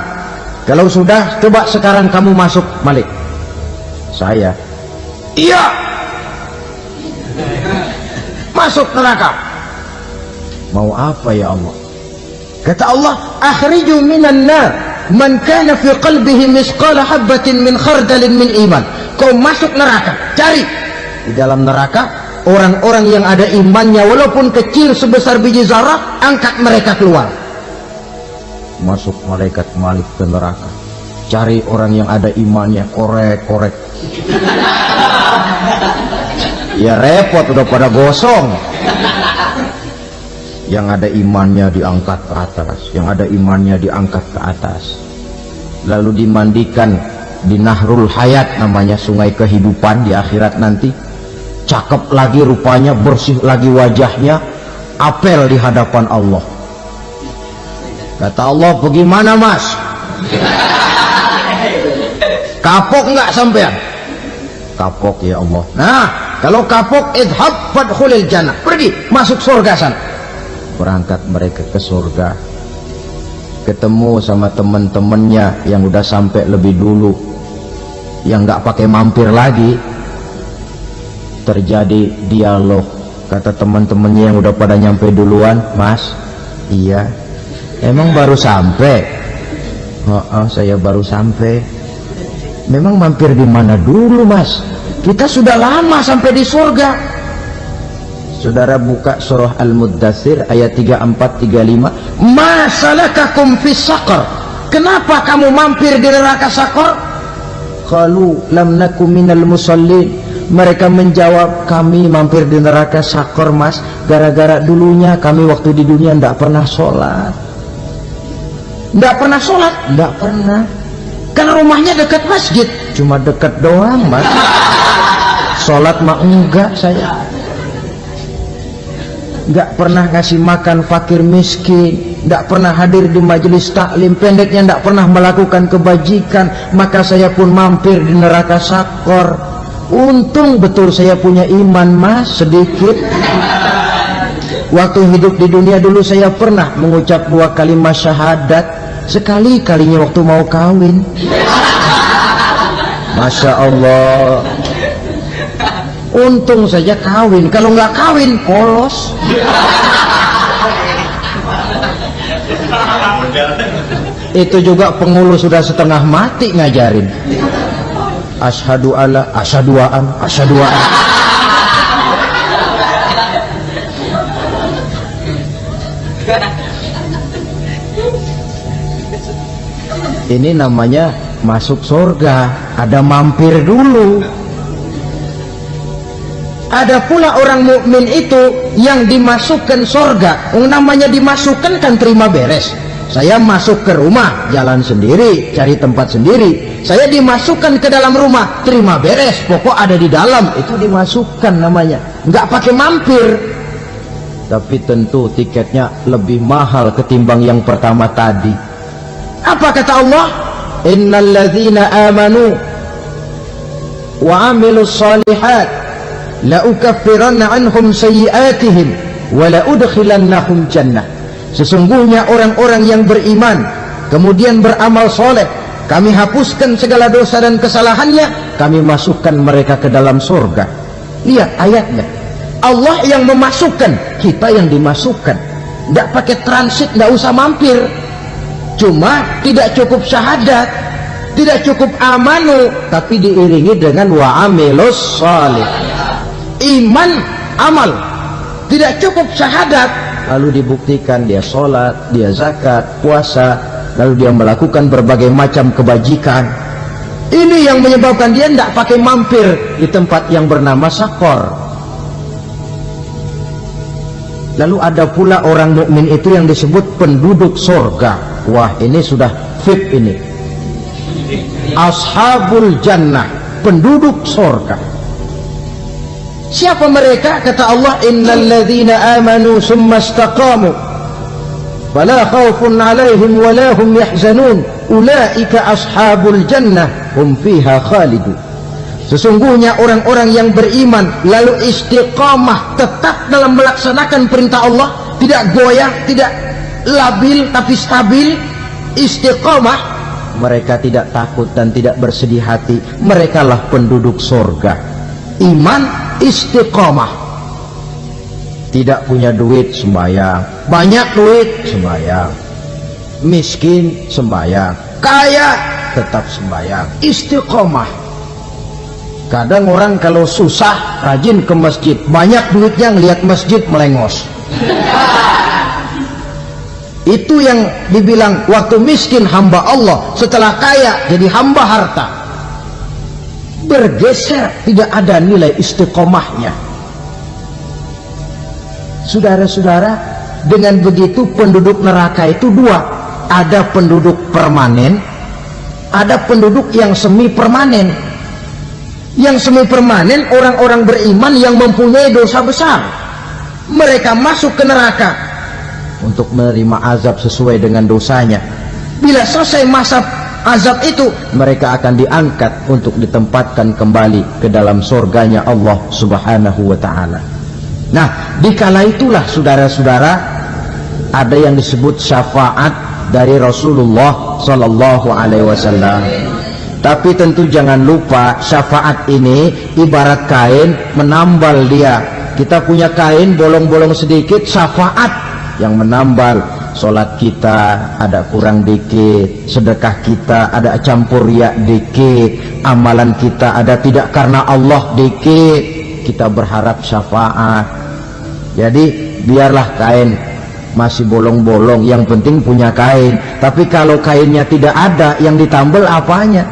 kalau sudah, coba sekarang kamu masuk, Malik. Saya, iya, masuk neraka. Mau apa ya Allah? Kata Allah, akhriju minan nar man kana fi qalbihi misqala habatin min khardalin min iman. Kau masuk neraka, cari di dalam neraka orang-orang yang ada imannya walaupun kecil sebesar biji zarah, angkat mereka keluar. Masuk malaikat Malik ke neraka. Cari orang yang ada imannya, korek-korek. Ya repot, udah pada gosong. Yang ada imannya diangkat ke atas, yang ada imannya diangkat ke atas, lalu dimandikan di Nahrul Hayat, namanya sungai kehidupan di akhirat nanti. Cakep lagi rupanya, bersih lagi wajahnya, apel di hadapan Allah. Kata Allah, bagaimana mas? Kapok nggak sampean? Kapok ya Allah. Nah, kalau kapok, idhab fadkhulil jannah, pergi masuk surga sana. Berangkat mereka ke surga, ketemu sama teman-temannya yang udah sampai lebih dulu, yang nggak pakai mampir lagi. Terjadi dialog. Kata teman-temannya yang udah pada nyampe duluan, mas, iya, emang baru sampai? Oh, saya baru sampai. Memang mampir di mana dulu mas? Kita sudah lama sampai di surga. Saudara buka surah Al-Muddatsir ayat 34-35. Ma salakakum fis saqar? Kenapa kamu mampir di neraka Saqar? Qalu lam nakum minal musallin. Mereka menjawab, kami mampir di neraka Saqar mas, gara-gara dulunya kami waktu di dunia tidak pernah sholat. Tidak pernah sholat? Tidak pernah. Karena rumahnya dekat masjid. Cuma dekat doang mas. Sholat mah enggak saya. Nggak pernah ngasih makan fakir miskin, nggak pernah hadir di majelis taklim, pendeknya nggak pernah melakukan kebajikan. Maka saya pun mampir di neraka Saqar. Untung betul saya punya iman mas, sedikit. Waktu hidup di dunia dulu saya pernah mengucap 2 kalimat syahadat, sekali-kalinya waktu mau kawin. Masya Allah. Untung saja kawin, kalau nggak kawin polos. Itu juga pengulu sudah setengah mati ngajarin. Asyhadu alla, asyaduaan, asyaduaan. Ini namanya masuk surga, ada mampir dulu. Ada pula orang mukmin itu yang dimasukkan surga. Namanya dimasukkan kan terima beres. Saya masuk ke rumah, jalan sendiri, cari tempat sendiri. Saya dimasukkan ke dalam rumah, terima beres, pokok ada di dalam, itu dimasukkan namanya. Nggak pakai mampir. Tapi tentu tiketnya lebih mahal ketimbang yang pertama tadi. Apa kata Allah? Innal ladzina amanu wa amilus shalihat la ukaffiranna anhum sayyi'atihim wa la udkhilannahum jannah. Sesungguhnya orang-orang yang beriman kemudian beramal soleh, kami hapuskan segala dosa dan kesalahannya, kami masukkan mereka ke dalam surga. Lihat ayatnya, Allah yang memasukkan, kita yang dimasukkan. Tidak pakai transit, tidak usah mampir. Cuma tidak cukup syahadat, tidak cukup amanu, tapi diiringi dengan wa amilus shalih. Iman, amal. Tidak cukup syahadat, lalu dibuktikan dia sholat, dia zakat, puasa, lalu dia melakukan berbagai macam kebajikan. Ini yang menyebabkan dia tidak pakai mampir di tempat yang bernama Saqar. Lalu ada pula orang mukmin itu yang disebut penduduk surga. Wah, ini sudah VIP ini. Ashabul jannah, penduduk surga. Siapa mereka? Kata Allah, innal ladzina amanu summa istaqamu fala khaufun 'alaihim wa la hum yahzanun ulaika ashabul jannah hum fiha khalidun. Sesungguhnya orang-orang yang beriman lalu istiqamah, tetap dalam melaksanakan perintah Allah, tidak goyah, tidak labil tapi stabil, istiqamah, mereka tidak takut dan tidak bersedih hati. Merekalah penduduk surga. Iman, istiqamah. Tidak punya duit, sembahyang. Banyak duit, sembahyang. Miskin, sembahyang. Kaya, tetap sembahyang. Istiqamah. Kadang orang kalau susah rajin ke masjid, banyak duitnya ngelihat masjid melengos. Itu yang dibilang waktu miskin hamba Allah, setelah kaya jadi hamba harta. Bergeser, tidak ada nilai istiqomahnya. Saudara-saudara, dengan begitu penduduk neraka itu dua. Ada penduduk permanen, ada penduduk yang semi permanen. Yang semi permanen orang-orang beriman yang mempunyai dosa besar. Mereka masuk ke neraka untuk menerima azab sesuai dengan dosanya. Bila selesai masa azab itu, mereka akan diangkat untuk ditempatkan kembali ke dalam surganya Allah Subhanahu wa ta'ala. Nah, dikala itulah saudara-saudara, ada yang disebut syafaat dari Rasulullah Sallallahu Alaihi Wasallam. Tapi tentu jangan lupa, syafaat ini ibarat kain menambal dia. Kita punya kain bolong-bolong sedikit, syafaat yang menambal. Sholat kita ada kurang dikit, sedekah kita ada campur riak dikit, amalan kita ada tidak karena Allah dikit, kita berharap syafaat. Jadi biarlah kain masih bolong-bolong, yang penting punya kain. Tapi kalau kainnya tidak ada, yang ditambal apanya?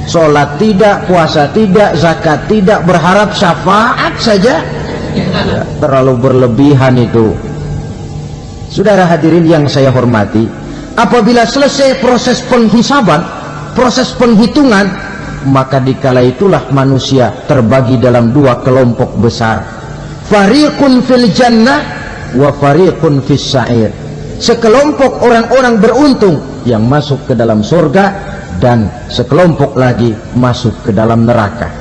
Sholat tidak, puasa tidak, zakat tidak, berharap syafaat saja, ya, terlalu berlebihan itu. Saudara hadirin yang saya hormati, apabila selesai proses penghisaban, proses penghitungan, maka dikala itulah manusia terbagi dalam dua kelompok besar. Fariqun fil jannah wa fariqun fis sa'ir. Sekelompok orang-orang beruntung yang masuk ke dalam surga, dan sekelompok lagi masuk ke dalam neraka.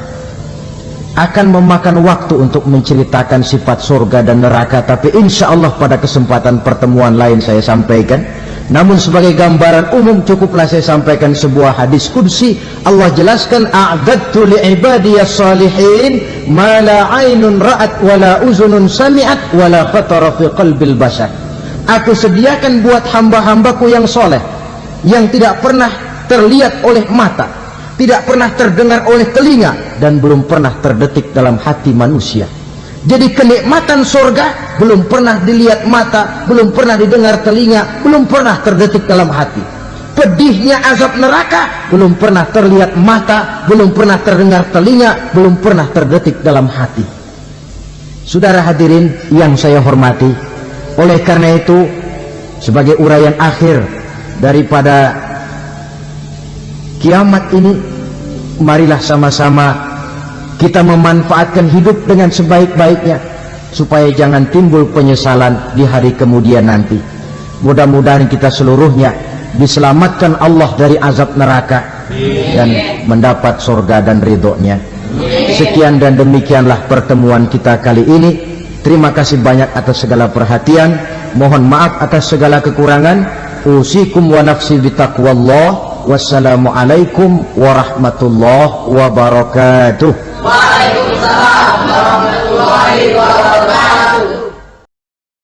Akan memakan waktu untuk menceritakan sifat surga dan neraka, tapi insya Allah pada kesempatan pertemuan lain saya sampaikan. Namun sebagai gambaran umum cukuplah saya sampaikan sebuah hadis qudsi. Allah jelaskan, a'dadtu li'ibadiyas salihin ma la aynun ra'at wa la uzunun sami'at wa la khatara fi qalbil bashar. Aku sediakan buat hamba-hambaku yang soleh, yang tidak pernah terlihat oleh mata, tidak pernah terdengar oleh telinga, dan belum pernah terdetik dalam hati manusia. Jadi kenikmatan surga belum pernah dilihat mata, belum pernah didengar telinga, belum pernah terdetik dalam hati. Pedihnya azab neraka belum pernah terlihat mata, belum pernah terdengar telinga, belum pernah terdetik dalam hati. Saudara hadirin yang saya hormati, oleh karena itu, sebagai uraian akhir daripada kiamat ini, marilah sama-sama kita memanfaatkan hidup dengan sebaik-baiknya, supaya jangan timbul penyesalan di hari kemudian nanti. Mudah-mudahan kita seluruhnya diselamatkan Allah dari azab neraka dan mendapat surga dan ridhonya. Sekian dan demikianlah pertemuan kita kali ini. Terima kasih banyak atas segala perhatian. Mohon maaf atas segala kekurangan. Usikum wa nafsi bitaqwallah. Wassalamualaikum warahmatullahi wabarakatuh. Waalaikumsalam warahmatullahi wabarakatuh.